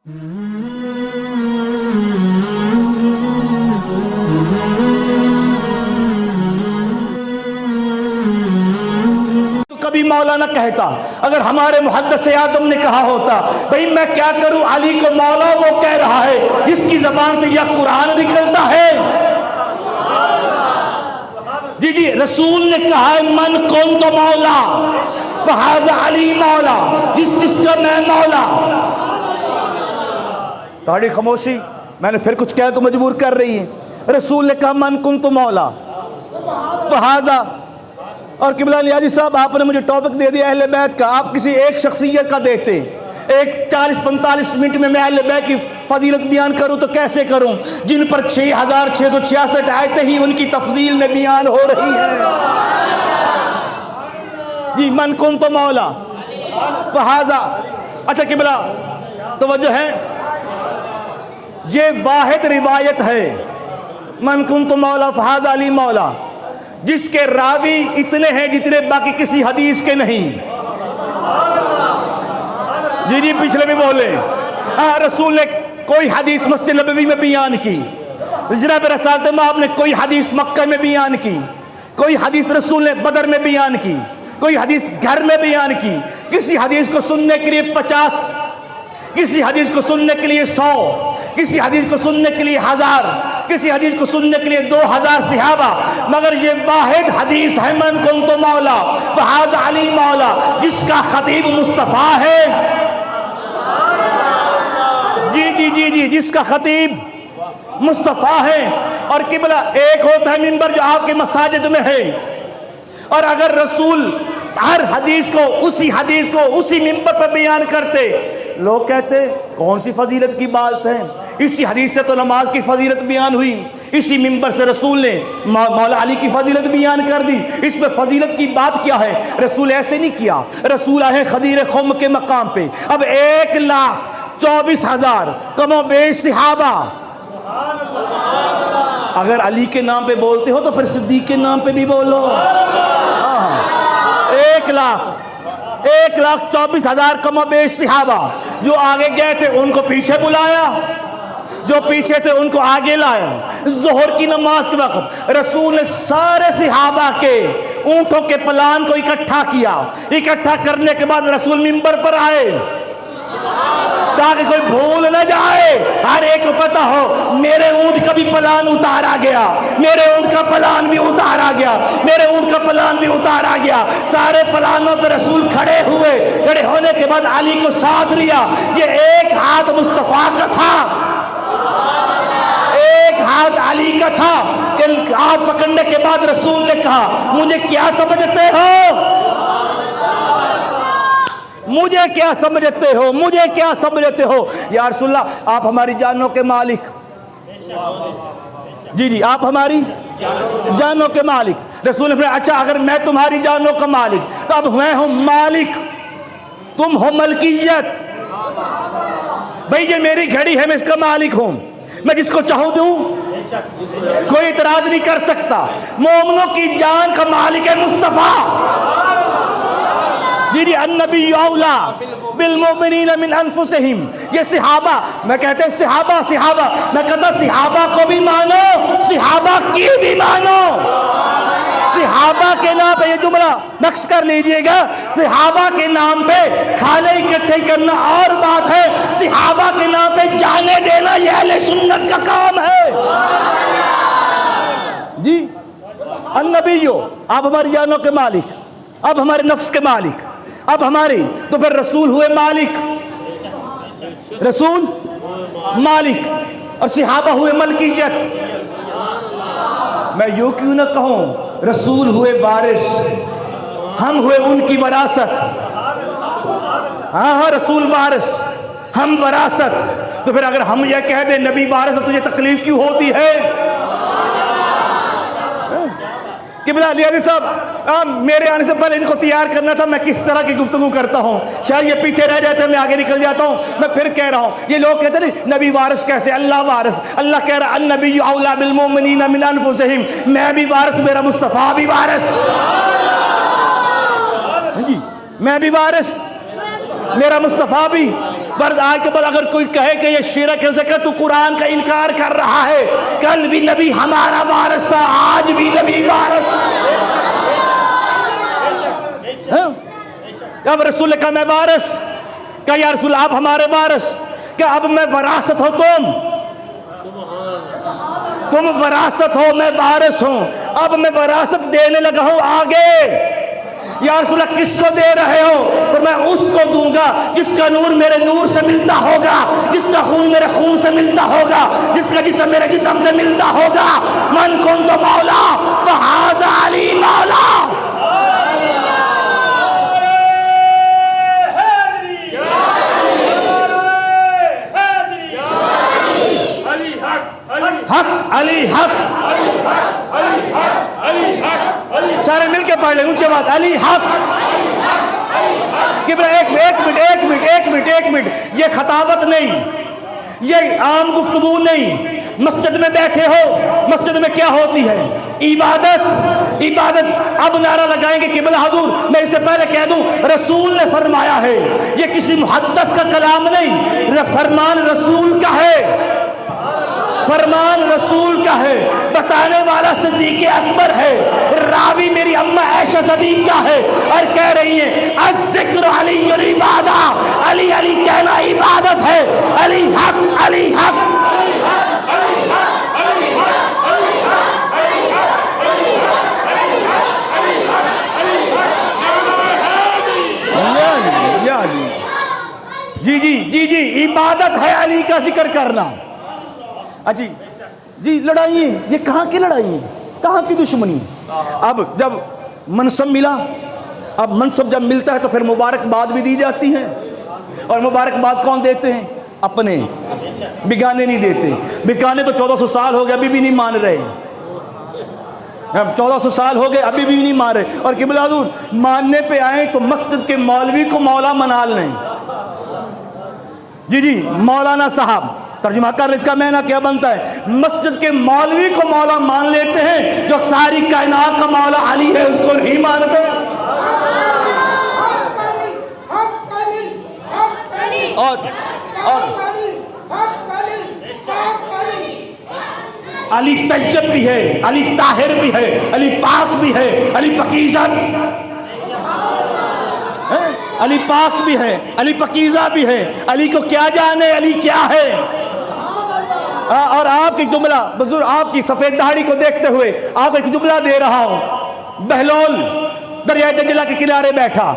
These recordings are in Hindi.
कभी मौला न कहता। अगर हमारे मुहद्दिस आज़म ने कहा होता भाई मैं क्या करूं अली को मौला, वो कह रहा है जिसकी जबान से यह कुरान निकलता है। जी जी, रसूल ने कहा है मन कौन तो मौला फहाज़ा अली मौला, जिसका मैं मौला। ताड़ी खामोशी, मैंने फिर कुछ कहा तो मजबूर कर रही है। रसूल ने कहा मन कुन तो मौला फहाज़ा। और किबला नियाज़ी साहब, आपने मुझे टॉपिक दे दिया अहले बैत का। आप किसी एक शख्सियत का देते, एक 40-45 मिनट में मैं अहले बैत की फजीलत बयान करूं तो कैसे करूं, जिन पर 6666 आयतें ही उनकी तफजील में बयान हो रही है। जी, मन कुन तो मौला फहाज़ा। अच्छा किबला तवज्जो है, ये वाहिद रिवायत है मन कुन तो मौला फहाज़ा अली मौला, जिसके रावी इतने हैं जितने बाकी किसी हदीस के नहीं। जी जी, पिछले भी बोले। रसूल ने कोई हदीस मस्जिद नबवी में बयान की, जनाब रसूल ने कोई हदीस मक्का में बयान की, कोई हदीस रसूल ने बदर में बयान की, कोई हदीस घर में बयान की। किसी हदीस को सुनने के लिए 50, किसी हदीस को सुनने के लिए 100, किसी हदीस को सुनने के लिए 1000, किसी हदीस को सुनने के लिए 2000 सहाबा। मगर ये वाहिद हदीस है मन कुन तो मौला फहाज़ा अली मौला, जिसका खतीब मुस्तफ़ा है। जी जी जी जी, जिसका खतीब मुस्तफ़ा है। और किबला एक होता है मिंबर जो आपके मसाजिद में है, और अगर रसूल हर हदीस को उसी मिंबर पर बयान करते, लोग कहते कौन सी फजीलत की बात है, इसी हदीस से तो नमाज की फजीलत बयान हुई, इसी मिंबर से रसूल ने मौला अली की फजीलत बयान कर दी, इसमें फजीलत की बात क्या है। रसूल ऐसे नहीं किया, रसूल आए खदीर ख़ुम के मकाम पे। अब 1,24,000 कमो बेश सहाबा, अगर अली के नाम पे बोलते हो तो फिर सिद्दीक के नाम पे भी बोलो। 1,24,000 कमो बेश सहाबा, जो आगे गए थे उनको पीछे बुलाया, जो पीछे थे उनको आगे लाया। जोहर की नमाज के वक्त रसूल ने सारे सहाबा के ऊंटों के पलान को इकट्ठा किया। इकट्ठा करने के बाद रसूल मिंबर पर आए ताकि कोई भूल न जाए, हर एक को पता हो मेरे ऊंट का भी पलान उतारा गया, मेरे ऊंट का पलान भी उतारा गया, मेरे ऊंट का पलान भी उतारा गया। सारे पलानों पर रसूल खड़े हुए, खड़े होने के बाद अली को साथ लिया। ये एक हाथ मुस्तफ़ा का था, एक हाथ अली का था। कि हाथ पकड़ने के बाद रसूल ने कहा मुझे क्या समझते हो, मुझे क्या समझते हो, मुझे क्या समझते हो। या रसूलल्लाह, आप हमारी जानों के मालिक। जी जी, आप हमारी जानों के मालिक। रसूल ने अच्छा अगर मैं तुम्हारी जानों का मालिक तो अब मैं हूं मालिक, तुम हो मलकियत। भाई ये मेरी घड़ी है, मैं इसका मालिक हूं, मैं जिसको चाहूं दूं, कोई इतराज नहीं कर सकता। मोमिनों की जान का मालिक है मुस्तफ़ा। जी जी, अन्नबी औला बिल मोमिनीन मिन अनफुसिहिम। ये सहाबा, मैं कहते हैं सहाबा, मैं कहता सहाबा को भी मानो, सहाबा की भी मानो। सहाबा के नाम पे, ये जुमला नक्श कर लीजिएगा, सहाबा के नाम पे खाने इकट्ठे करना और बात है, सहाबा के नाम पे जाने देना ये अहले सुन्नत का काम है। जी, अन्नबीयो, आप हमारी जानों के मालिक, अब हमारे नफ्स के मालिक, अब हमारी, तो फिर रसूल हुए मालिक, रसूल मालिक और सहाबा हुए मलकियत। मैं यूं क्यों ना कहूं, रसूल हुए वारिस, हम हुए उनकी वरासत। हाँ, रसूल वारिस, हम वरासत। तो फिर अगर हम यह कह दें नबी वारिस तो तुझे तकलीफ क्यों होती है। किबला नियाज़ी साहब, मेरे आने से पहले इनको तैयार करना था मैं किस तरह की गुफ्तगू करता हूँ, शायद ये पीछे रह जाते हैं, मैं आगे निकल जाता हूँ। मैं फिर कह रहा हूँ, ये लोग कहते हैं नबी वारिस कैसे, अल्लाह वारिस। अल्लाह कह रहा अन्नबी औला बिल मोमिनीन मिन अनफुसिहिम, मैं भी वारिस, मेरा मुस्तफ़ा भी वारिस। जी, मैं भी वारिस, मेरा मुस्तफ़ा भी। पर आज के बाद अगर कोई कहे कि ये शिरक है, कहे तू कुरान का इनकार कर रहा है। कल भी नबी हमारा वारिस था, आज भी नबी वारिस। अब रसूल ने कहा मैं वारिस, क्या या रसूल आप हमारे वारिस, क्या अब मैं वरासत हो, तुम वरासत हो, मैं वारिस हूं, अब मैं वरासत देने लगा हूं आगे। या रसूल किसको दे रहे हो? तो मैं उसको दूंगा जिसका नूर मेरे नूर से मिलता होगा, जिसका खून मेरे खून से मिलता होगा, जिसका जिस्म मेरे जिस्म से मिलता होगा। मन कुन तो मौला फहाज़ा अली मौला। हक अली हक, सारे मिलके पढ़ ले ऊंचे बात, अली हक। एक मिनट, ये खताबत नहीं, ये आम गुफ्तगू नहीं। मस्जिद में बैठे हो, मस्जिद में क्या होती है? इबादत। इबादत। अब नारा लगाएंगे किबला हुजूर, मैं इससे पहले कह दूं रसूल ने फरमाया है, ये किसी मुहद्दिस का कलाम नहीं, फरमान रसूल का है, फरमान रसूल का है। बताने वाला सिद्दीक़ अकबर है, रावी मेरी अम्मा आयशा सिद्दीक़ा है, और कह रही है अज़्ज़िक्र अली इबादा, अली अली कहना इबादत है। अली हक, अली हक। जी, इबादत है अली का जिक्र करना। अच्छी जी, लड़ाई है ये, कहाँ की लड़ाई है, कहाँ की दुश्मनी? अब जब मनसब मिला, अब मनसब जब मिलता है तो फिर मुबारकबाद भी दी जाती है, और मुबारकबाद कौन देते हैं? अपने, बिगाने नहीं देते। बिगाने तो 1400 साल हो गए अभी भी नहीं मान रहे, 1400 साल हो गए अभी भी नहीं मान रहे। और किबला हुजूर मानने पे आए तो मस्जिद के मौलवी को मौला मना लें। जी, मौलाना साहब तर्जुमा कर, इसका मैना क्या बनता है? मस्जिद के मौलवी को मौला मान लेते हैं, जो सारी कायनात का मौला अली है उसको नहीं मानते। और अली तैयब भी है, अली ताहिर भी है, अली पाक भी है, अली पकीज़ा, अली पाक भी है, अली पकीज़ा भी है। अली को क्या जाने अली क्या है? और आपकी जुमला बुजुर्ग, आपकी सफेद दाढ़ी को देखते हुए आपको एक जुमला दे रहा हूं। बहलोल दरिया दजला के किनारे बैठा,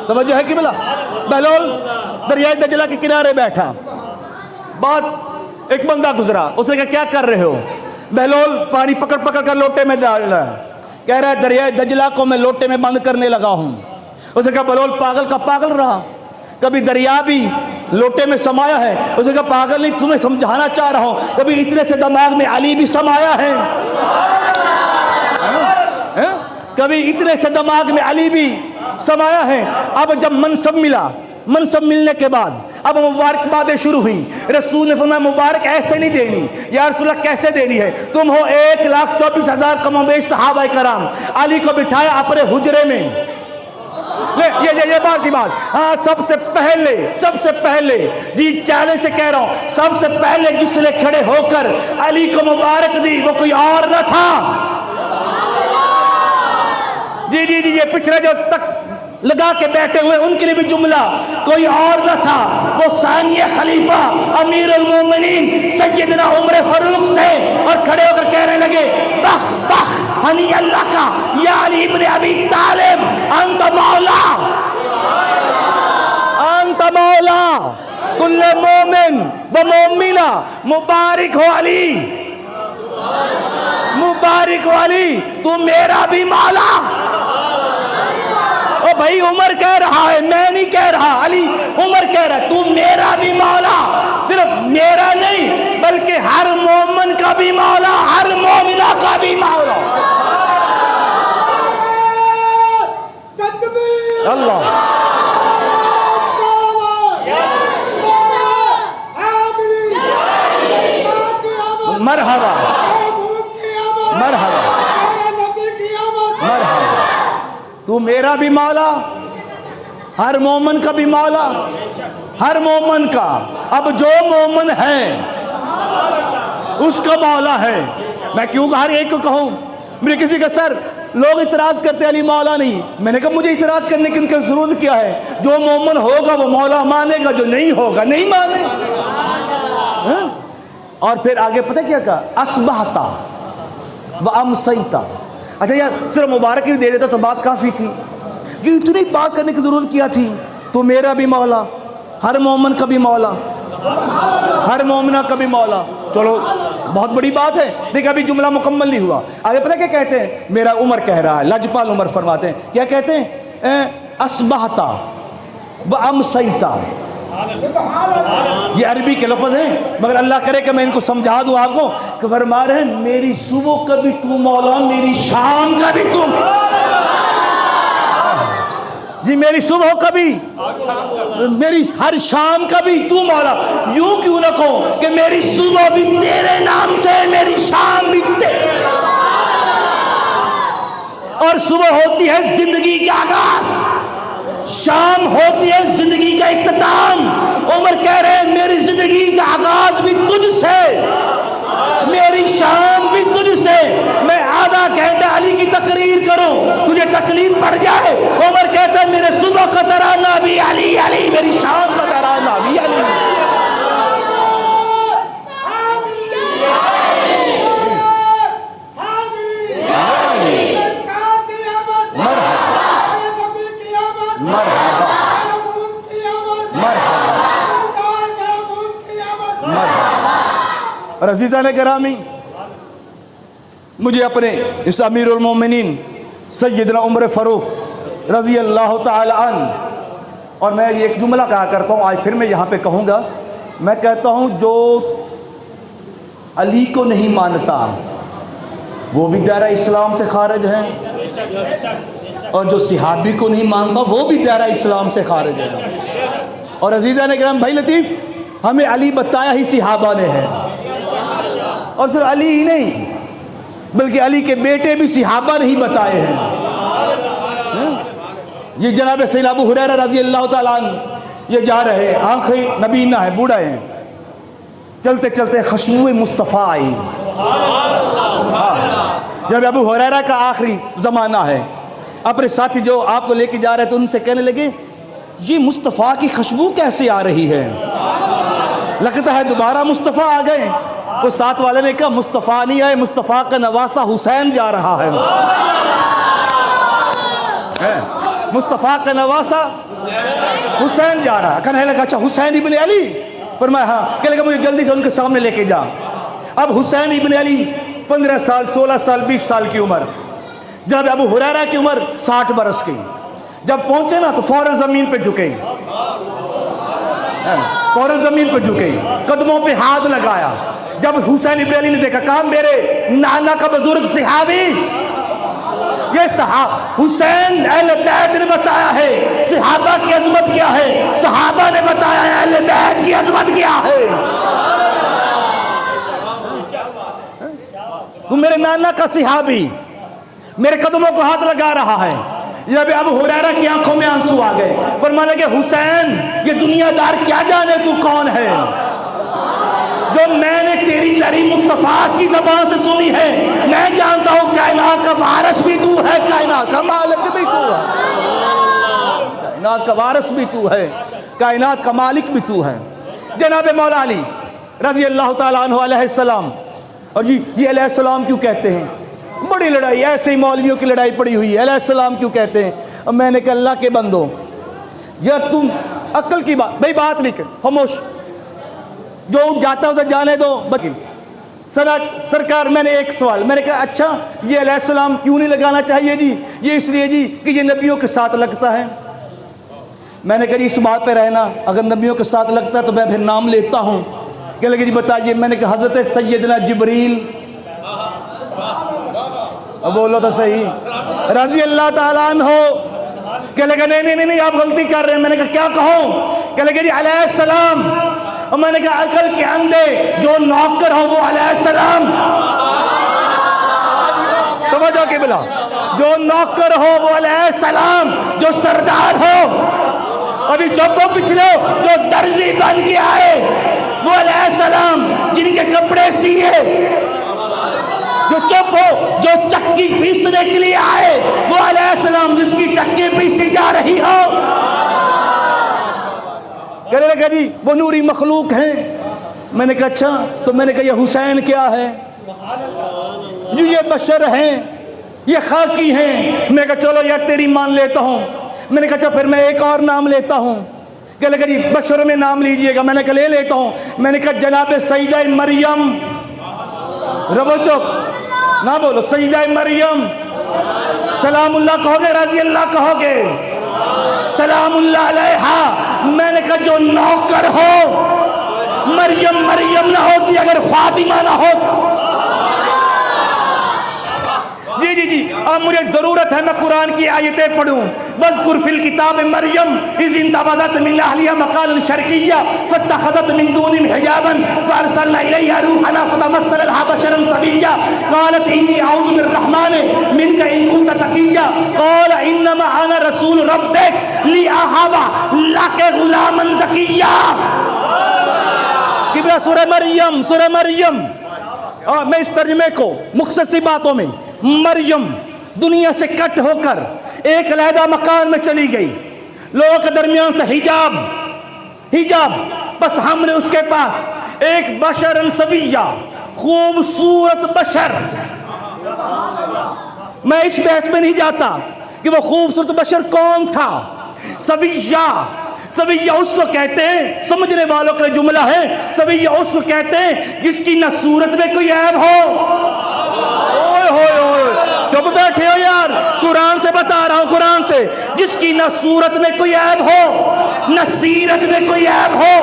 तवज्जो है किबला, बहलोल दरिया दजला के किनारे बैठा, बाद एक बंदा गुजरा, उसने कहा क्या कर रहे हो? बहलोल पानी पकड़ पकड़ कर लोटे में डाल रहा है, कह रहा है दरिया दजला को मैं लोटे में बंद करने लगा हूं। उसने कहा बहलोल पागल का पागल रहा, कभी दरिया भी लोटे में समाया है। उसने कहा पागल नहीं, तुम्हें समझाना चाह रहा हूं, कभी इतने से दिमाग में अली भी समाया है, कभी इतने से दिमाग में अली भी समाया है। अब जब मनसब मिला, मनसब मिलने के बाद अब मुबारकबादें शुरू हुई। रसूल ने फरमाया मुबारक ऐसे नहीं देनी। या रसूल कैसे देनी है? तुम हो 1,24,000 कमोबेश सहाबा कराम, अली को बिठाया अपने हुजरे में, ये बात की बात। हाँ, सबसे पहले जी चैलेंज से कह रहा हूं, सबसे पहले जिसने खड़े होकर अली को मुबारक दी वो कोई और न था। जी, ये पिछले जो तक लगा के बैठे हुए उनके लिए भी जुमला, कोई और न था, वो सानिया खलीफा अमीरुल मोमिनीन सैयदना उमर फारूक थे, और खड़े होकर कहने लगे बख बख हनी अल्लाह का या अली इब्न अबी तालिब अंत मौला, अंत मौला कुल्ले मोमिन व मोमिना, मुबारक हो अली, मुबारक हो अली, तू मेरा भी मौला। ओ भाई उमर कह रहा है, मैं नहीं कह रहा, अली उमर कह रहा है तू मेरा भी मौला, सिर्फ मेरा नहीं बल्कि हर मोमिन का भी मौला, हर मोमिना का भी मौला। अल्लाह मरहबा मरहबा मरहबा, तू मेरा भी मौला, हर मोमिन का भी मौला। हर मोमन का। अब जो मोमन है उसका मौला है। मैं क्यों हर एक को कहूँ? मेरे किसी का सर लोग इतराज़ करते अली मौला नहीं। मैंने कहा मुझे इतराज़ करने की उनकी ज़रूरत क्या है? जो मोमन होगा वो मौला मानेगा, जो नहीं होगा नहीं माने। हाँ? और फिर आगे पता क्या कहा? असबहता व अमसैता। अच्छा यार सिर्फ मुबारक ही दे देता तो बात काफ़ी थी, कि इतनी बात करने की ज़रूरत क्या थी? तो मेरा भी मौला, हर मोमन का भी मौला, हर मोमना का भी मौला। चलो बहुत बड़ी बात है, लेकिन अभी जुमला मुकम्मल नहीं हुआ। आगे पता क्या कहते हैं? मेरा उमर कह रहा है, लजपाल उमर फरमाते हैं, क्या कहते हैं? असबहता व अमसैता। ये अरबी के लफ्ज़ हैं, मगर अल्लाह करे कि मैं इनको समझा दूँ आपको। कि फरमा रहे हैं मेरी सुबह का भी तू मौला, मेरी शाम का भी तुम जी, मेरी सुबह का भी, मेरी हर शाम का भी तू मौला। यूं क्यों न कहो कि मेरी सुबह भी तेरे नाम से, मेरी शाम भी तेरे। और सुबह होती है जिंदगी का आगाज, शाम होती है जिंदगी का इख्तिताम। उमर कह रहे हैं मेरी जिंदगी का आगाज भी तुझसे, मेरी शाम भी तुझसे। मैं आधा घंटा अली की तकरीर करूं, तुझे तकलीफ पड़ जाए। उमर कहता है मेरे सुबह का तराना भी अली अली, मेरी शाम का तराना भी अली। और अज़ीज़ान गिरामी, मुझे अपने इस अमीरुल मोमिनीन सैयदना उमर फ़ारूक रज़ी अल्लाह ताला अन्हु, और मैं ये एक जुमला कहा करता हूँ, आज फिर मैं यहाँ पे कहूँगा। मैं कहता हूँ जो अली को नहीं मानता वो भी दायरा इस्लाम से खारिज है, और जो सहाबी को नहीं मानता वो भी दायरा इस्लाम से खारिज है। और अज़ीज़ान गिरामी, भाई लतीफ़, हमें अली बताया ही सहाबा ने है, और सिर्फ अली ही नहीं बल्कि अली के बेटे भी सहाबा ने ही बताए हैं। ये जनाब सैयदना अबू हुरैरा रज़ी अल्लाह ताला अन्हु ये जा रहे हैं, आंखें नबीना है, बूढ़ा है, चलते चलते खुशबू मुस्तफ़ा आई। जब अबू हुरैरा का आखिरी ज़माना है, अपने साथी जो आपको लेके जा रहे थे उनसे कहने लगे ये मुस्तफ़ा की खुशबू कैसे आ रही है? लगता है दोबारा मुस्तफ़ा आ गए। तो साथ वाले ने कहा मुस्तफ़ा नहीं आए, मुस्तफ़ा का नवासा हुसैन जा रहा है। मुस्तफ़ा का नवासा हुसैन जा रहा है। कहने लगा अच्छा हुसैन इब्ने अली? फरमाया हाँ। कहने लगा मुझे जल्दी से उनके सामने लेके जा। अब हुसैन इब्ने अली 15 साल, 16 साल, 20 साल की उम्र। जब अबू हुरैरा की उम्र 60 बरस की। जब पहुंचे ना तो फौरन ज़मीन पे झुके, फौरन ज़मीन पे झुके, कदमों पे हाथ लगाया। जब हुसैन इब्ने अली ने देखा, कहा मेरे नाना का बुजुर्ग सहाबी, ये हुसैन अहले बैत ने बताया है सहाबा की अजमत क्या है, सहाबा ने बताया है अहले बैत की अजमत क्या है। तू मेरे नाना का सहाबी मेरे कदमों को हाथ लगा रहा है। जब अबू हुरैरा की आंखों में आंसू आ गए, फरमाने लगे हुसैन ये दुनियादार क्या जाने तू कौन है, जो मैंने तेरी तारीफ मुस्तफ़ा की ज़बान से सुनी है। मैं जानता हूँ कायनात का वारिस भी तू है, कायनात का मालिक भी तू है, कायनात का वारिस भी तू है, कायनात का मालिक भी तू है। जनाब मौला अली रज़ी अल्लाह ताला अन्हु अलैहिस्सलाम, और जी ये अलैहिस्सलाम क्यों कहते हैं? बड़ी लड़ाई, ऐसे ही मौलवियों की लड़ाई पड़ी हुई है, अलैहिस्सलाम क्यों कहते हैं? अब मैंने कहा अल्लाह के बंदो यार तुम अक्ल की बात, भाई बात नहीं कर, खामोश, जो जाता है उसे जाने दो। सरकार मैंने एक सवाल, मैंने कहा अच्छा ये अलैहिस्सलाम क्यों नहीं लगाना चाहिए जी? ये इसलिए जी कि ये नबियों के साथ लगता है। मैंने कहा जी इस बात पे रहना, अगर नबियों के साथ लगता है तो मैं फिर नाम लेता हूँ। क्या लगे जी बताइए? मैंने कहा हज़रत सैयदना जिब्रील, अब बोलो तो सही, रज़ी अल्लाह ताला अन्हु। क्या लगा नहीं नहीं नहीं आप गलती कर रहे हैं। मैंने कहा क्या कहूँ? क्या लगे जी अलैहिस्सलाम। और मैंने कहा अकल के अंधे जो नौकर हो वो अलैहिस्सलाम, तवज्जो के बिला, जो नौकर हो वो अलैहिस्सलाम, जो सरदार हो अभी चुप हो पिछले जो दर्जी बन के आए वो अलैहिस्सलाम जिनके कपड़े सिए, जो चुप हो जो चक्की पीसने के लिए आए वो अलैहिस्सलाम जिसकी चक्की पीसी जा रही हो। कहने लगा जी वो नूरी मखलूक हैं। मैंने कहा अच्छा, तो मैंने कहा ये हुसैन क्या है? जो ये बशर हैं, ये खाकी हैं। मैंने कहा चलो यार तेरी मान लेता हूँ। मैंने कहा अच्छा फिर मैं एक और नाम लेता हूँ। कहने लगा जी बशर में नाम लीजिएगा। मैंने कहा ले लेता हूँ। मैंने कहा जनाब सईदा मरियम। रवो चुप ना बोलो, सईदा मरियम सलामुल्लाह कहोगे, रजी अल्लाह कहोगे, सलामुल्लाह अलैहा। मैंने कहा जो नौकर हो, मरियम मरियम ना होती अगर फातिमा ना हो। जी जी जी, अब मुझे जरूरत है मैं कुरान की आयतें पढ़ूं। वज़कुर फिल किताब मरियम इज़ इंतबज़त मिन अहलिहा मकालन शर्किय्या फत्तखज़त मिन दूनिहिम हिजाबन फअरसलना इलैहा रूहना फतमस्सला लहा बशरन सविय्या क़ालत इन्नी अऊज़ु बिर्रहमानि मिनका इन कुन्ता तक़िय्या क़ाल इन्नमा अना रसूल रब्बिक लिअहबा लका गुलामन ज़किय्या। कि सूरह मरियम, सूरह मरियम। मैं इस तर्जुमे को मुख्तसर सी बातों में, मरियम दुनिया से कट होकर एक अलहदा मकान में चली गई, लोगों के दरमियान से हिजाब हिजाब, बस हमने उसके पास एक बशरन सविय्या, खूबसूरत बशर। मैं इस बहस में नहीं जाता कि वो खूबसूरत बशर कौन था। सविय्या, सविय्या उसको कहते हैं, समझने वालों का जुमला है, सविय्या उसको कहते हैं जिसकी न सूरत में कोई ऐब हो। ओए होए होए, चुप बैठे हो यार, कुरान से बता रहा हूं, कुरान से। जिसकी न सूरत में कोई ऐब हो, न सीरत में कोई ऐब हो।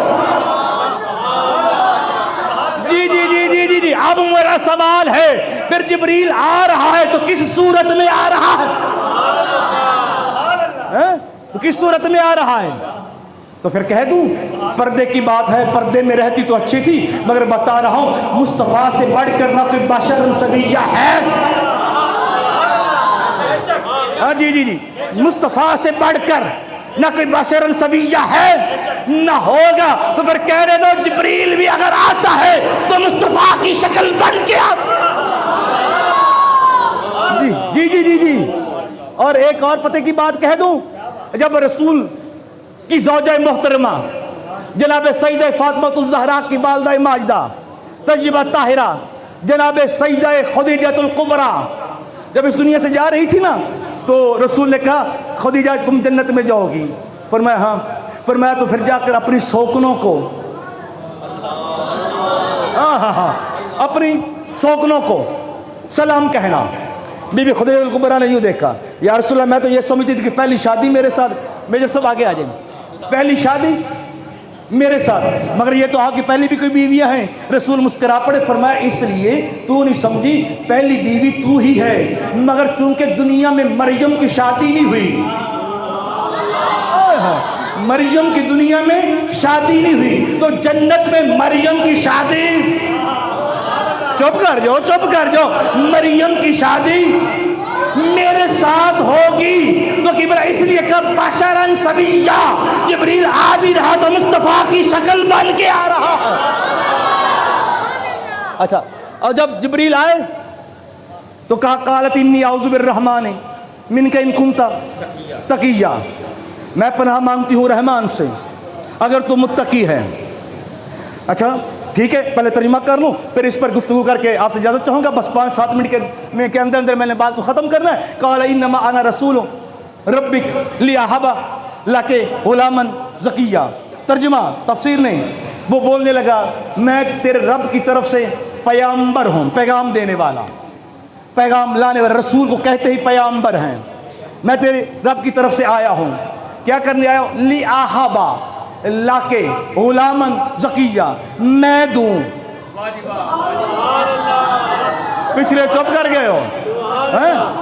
जी जी जी जी जी जी। अब मेरा सवाल है, फिर जिब्रील आ रहा है तो किस सूरत में आ रहा है? तो किस सूरत में आ रहा है? तो फिर कह दूं पर्दे की बात है, पर्दे में रहती तो अच्छी थी, मगर बता रहा हूं मुस्तफा से बढ़कर ना कोई बशर सविय्या है। हाँ जी जी जी, मुस्तफा से बढ़कर ना कोई बशर सविय्या है, ना होगा। तो फिर कह रहे दो जिब्रील भी अगर आता है तो मुस्तफा की शक्ल बन के आप। जी जी जी जी। और एक और पते की बात कह दूं, जब रसूल की ज़ौजा मोहतरमा जनाब सईदा फातिमा ज़हरा की वालिदा माजिदा तय्यबा ताहिरा जनाब सईदा खदीजतुल कुबरा जब इस दुनिया से जा रही थी ना, तो रसूल ने कहा खदीजा तुम जन्नत में जाओगी। फरमाया हाँ। फरमाया तो फिर जाकर अपनी शौकनों को, अपनी शौकनों को सलाम कहना। बीबी खदीजतुल कुबरा ने यूँ देखा, या रसूल अल्लाह मैं तो ये समझती थी कि पहली शादी मेरे साथ, मेरे सब आगे आ जाएंगे, पहली शादी मेरे साथ, मगर ये तो आपकी पहली भी कोई बीवियां हैं। रसूल मुस्कुरा पड़े। फरमाया इसलिए तू नहीं समझी, पहली बीवी तू ही है, मगर चूंकि दुनिया में मरियम की शादी नहीं हुई, मरियम की दुनिया में शादी नहीं हुई, तो जन्नत में मरियम की शादी। चुप कर जाओ, चुप कर जाओ। मरियम की शादी मेरे साथ होगी। तो किबला इसलिए कब बशरन सविय्या, जिब्रील आ भी रहा तो मुस्तफा की शक्ल बन के आ रहा है। अच्छा, और जब जिब्रील आए तो कहा कालत इन्नी औज़ु बिर्रहमानि मिनका इन कुन्ता तक़िय्या, मैं पनाह मांगती हूँ रहमान से अगर तुम मुत्तकी है। अच्छा ठीक है, पहले तर्जुमा कर लूँ, फिर इस पर गुफ्तगू करके आपसे इजाज़त चाहूँगा। बस 5-7 मिनट के अंदर अंदर मैंने बात को ख़त्म करना है। क़ाल इन्नमा अना रसूल रब्बिक लिअहबा लका गुलामन ज़किय्या। तर्जुमा तफसीर नहीं, वो बोलने लगा मैं तेरे रब की तरफ से पैगम्बर हूँ, पैगाम देने वाला, पैगाम लाने वाला। रसूल को कहते ही पैगम्बर हैं। मैं तेरे रब की तरफ से आया हूँ, क्या करने आया हूँ? लिअहबा लाके गुलामन ज़किय्या, मैं दूं। पिछले चुप कर गए हो,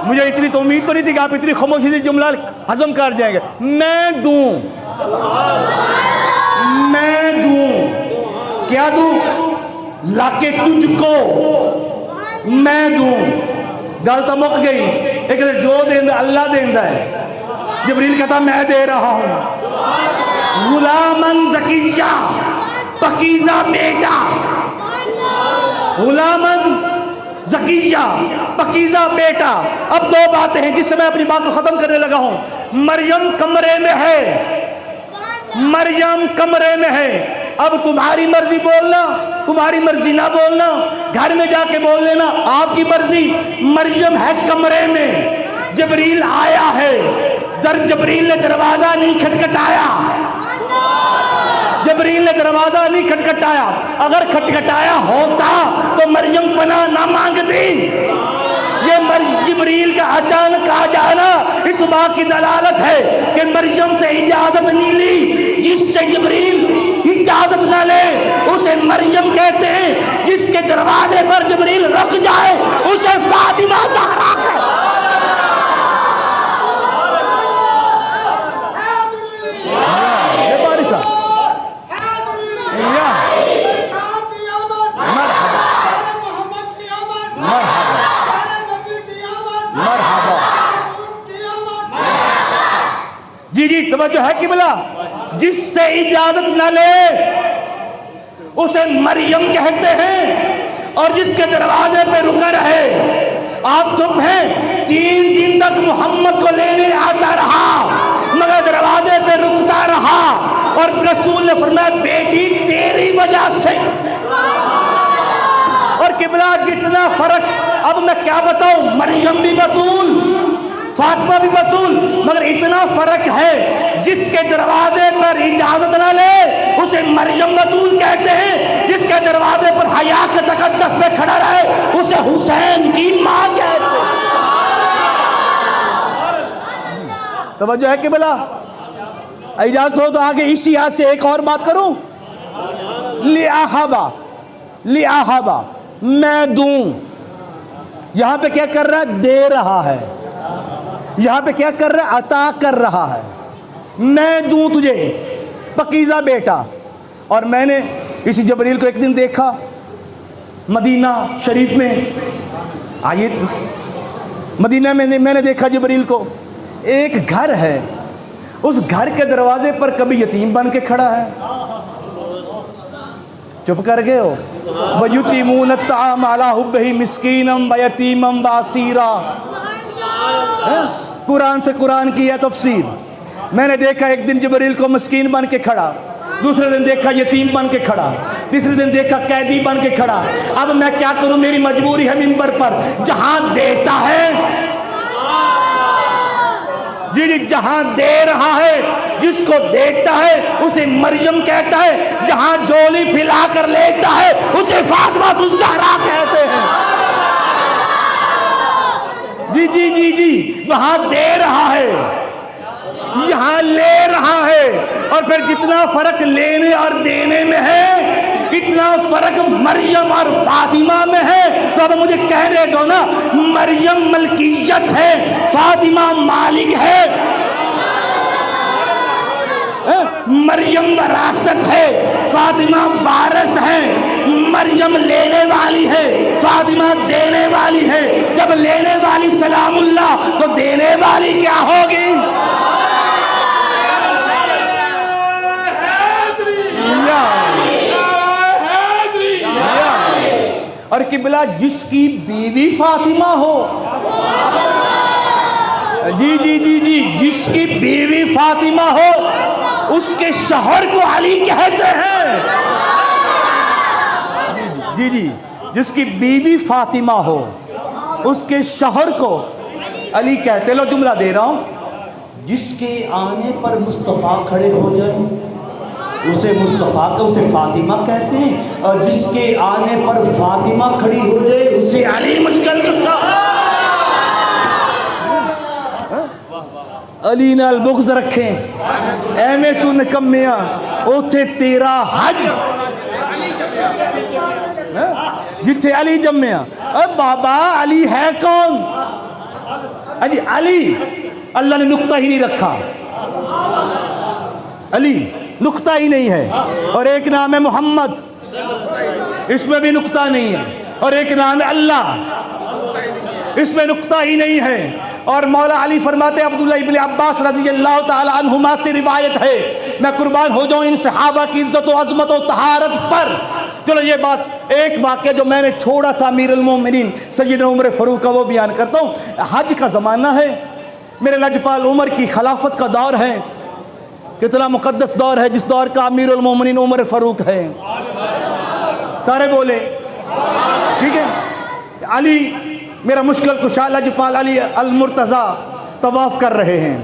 मुझे इतनी तो उम्मीद तो नहीं थी कि आप इतनी खामोशी से जुमला हजम कर जाएंगे। मैं दूं, मैं दूं। क्या दूं? लाके तुझको मैं दूं। गल तो मुक गई। एक जो देंदा अल्लाह देंदा है, जिब्रील कहता मैं दे रहा हूं। गुलामन ज़किया, पकीज़ा बेटा। गुलामन ज़किया, पकीज़ा बेटा। अब दो बातें हैं जिससे मैं अपनी बात को ख़त्म करने लगा हूँ। मरियम कमरे में है, मरियम कमरे में है। अब तुम्हारी मर्जी बोलना, तुम्हारी मर्जी ना बोलना, घर में जाके बोल लेना, आपकी मर्जी। मरियम है कमरे में, जबरील आया है। जबरील ने दरवाजा नहीं खटखटाया, जबरील ने दरवाजा नहीं खटखटाया। अगर खटखटाया होता तो मरियम पनाह ना मांगती। ये जिब्रील का अचानक आ जाना इस बात की दलालत है कि मरियम से इजाजत नहीं ली। जिससे जिब्रील इजाजत ना ले उसे मरियम कहते हैं। जिसके दरवाजे पर जिब्रील रुक जाए उसे फातिमा ज़हरा कहते हैं। जी जी तवज्जो है कि बोला, जिससे इजाजत न ले उसे मरियम कहते हैं, और जिसके दरवाजे पे रुका रहे। आप चुप हैं। 3 दिन तक मोहम्मद को लेने आता रहा मगर दरवाजे पे रुकता रहा, और रसूल ने फरमाया बेटी तेरी वजह से। और किबला जितना फर्क, अब मैं क्या बताऊं, मरियम भी बतूल, फातिमा भी बतूल, मगर इतना फर्क है जिसके दरवाजे पर इजाजत ना ले उसे मरियम बतूल कहते हैं। जिसके दरवाजे पर हया के तकद्दस में खड़ा रहे उसे हुसैन की मां कहते हैं। तवज्जो है कि बोला, इजाजत हो तो आगे इसी याद से एक और बात करूं। लिआहाबा, लिआहाबा मैं दूं। यहां पे क्या कर रहा है, दे रहा है। यहां पे क्या कर रहा है, अता कर रहा है। मैं दूं तुझे पकीज़ा बेटा। और मैंने इसी जबरील को एक दिन देखा मदीना शरीफ में। आइए मदीना में मैंने देखा जबरील को। एक घर है, उस घर के दरवाजे पर कभी यतीम बन के खड़ा है। चुप कर गए हो। वयुतीमून अत्ताम अला हुब्बिही मिस्कीनम व यतीमम व असीरा। कुरान से कुरान की है तफसीर। मैंने देखा एक दिन जबरील को मिस्कीन बन के खड़ा, दूसरे दिन देखा यतीम बन के खड़ा, तीसरे दिन देखा कैदी बन के खड़ा। अब मैं क्या करूं, मेरी मजबूरी है मिंबर पर। जहां देता है जी जी, जहां दे रहा है, जिसको देखता है उसे मरियम कहता है। जहां जोली फैला कर लेता है उसे फातिमा ज़हरा कहते हैं। जी जी जी जी, वहां दे रहा है, यहां ले रहा है। और फिर कितना फर्क लेने और देने में है, इतना फर्क मरियम और फातिमा में है। तो अब मुझे कहने दो ना, मरियम मलकियत है, फातिमा मालिक है। मरियम वरासत है, फातिमा वारिस है। मरियम लेने वाली है, फातिमा देने वाली है। जब लेने वाली सलामुल्लाह तो देने वाली क्या होगी? और किबला जिसकी बीवी फातिमा हो, जी जी जी जी, जिसकी बीवी फातिमा हो उसके शौहर को अली कहते हैं। जी जी, जिसकी बीवी फातिमा हो उसके शौहर को अली कहते। लो जुमला दे रहा हूं। जिसके आने पर मुस्तफ़ा खड़े हो जाए उसे मुस्तफ़ा को उसे फातिमा कहते हैं, और जिसके आने पर फातिमा खड़ी हो जाए उसे अली मुश्किल करता। अली नाल बुग़्ज़ रखें एवें तू निकम्मिया, उथे तेरा हज जिथे अली जम्मिया। अब बाबा अली है कौन? अजी अली अल्लाह ने नुक्ता ही नहीं रखा, अली नुक्ता ही नहीं है। और एक नाम है मोहम्मद, इसमें भी नुक्ता नहीं है। और एक नाम है अल्लाह, इसमें नुक्ता ही नहीं है। और मौला अली फरमाते, अब्दुल्लाह इब्न अब्बास रज़ी अल्लाह ताला अन्हुमा से रिवायत है मैं कुर्बान हो जाऊं इन सहाबा की इज्जत और अजमत और तहारत पर। चलो ये बात, एक वाक़या जो मैंने छोड़ा था अमीरुल मोमिनीन सैयदना उमर फ़ारूक का, वो बयान करता हूँ। हज का ज़माना है, मेरे लजपाल उमर की खिलाफत का दौर है। कितना मुक़द्दस दौर है, जिस दौर का अमीरुल मोमिनीन उमर फ़ारूक है। सारे बोले ठीक है। अली मेरा मुश्किल कुशा लजपाल अली अल मुर्तज़ा तवाफ़ कर रहे हैं।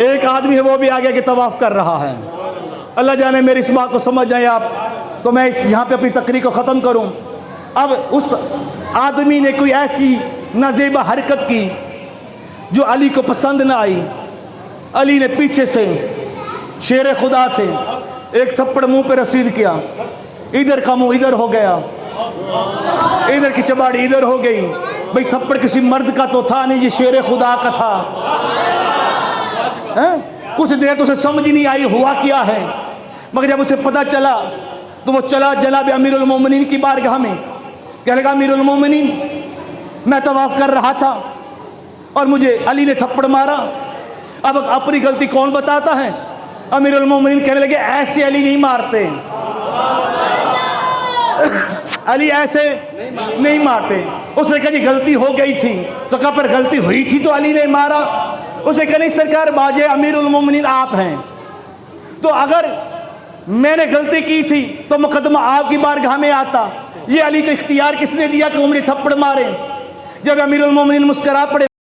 एक आदमी है वो भी आगे के तवाफ़ कर रहा है। अल्लाह जाने मेरी इस बात को समझ जाए आप, तो मैं इस यहाँ पे अपनी तकरीर को ख़त्म करूँ। अब उस आदमी ने कोई ऐसी नाज़ेबा हरकत की जो अली को पसंद ना आई। अली ने पीछे से, शेर खुदा थे, एक थप्पड़ मुंह पे रसीद किया। इधर का मुंह इधर हो गया, इधर की चबाड़ी इधर हो गई। भाई थप्पड़ किसी मर्द का तो था नहीं, ये शेर खुदा का था। कुछ देर तो उसे समझ ही नहीं आई हुआ क्या है, मगर जब उसे पता चला तो वो चला जनाब अमीरुल मोमिनीन की बारगाह में। कहने लगा अमीरुल मोमिनीन, मैं तवाफ़ कर रहा था और मुझे अली ने थप्पड़ मारा। अब अपनी गलती कौन बताता है? अमीरुल मोमिनीन कहने लगे ऐसे अली नहीं मारते, अली ऐसे नहीं मारते। उसने कहा जी गलती हो गई थी। तो कहा पर गलती हुई थी तो अली ने मारा। उसे कहा नहीं सरकार, बाजे अमीरुल मोमिनीन आप हैं, तो अगर मैंने गलती की थी तो मुकदमा आपकी बारगाह में आता। ये अली को इख्तियार किसने दिया कि उमर थप्पड़ मारे? जब अमीरुल मोमिनीन मुस्करा पड़े।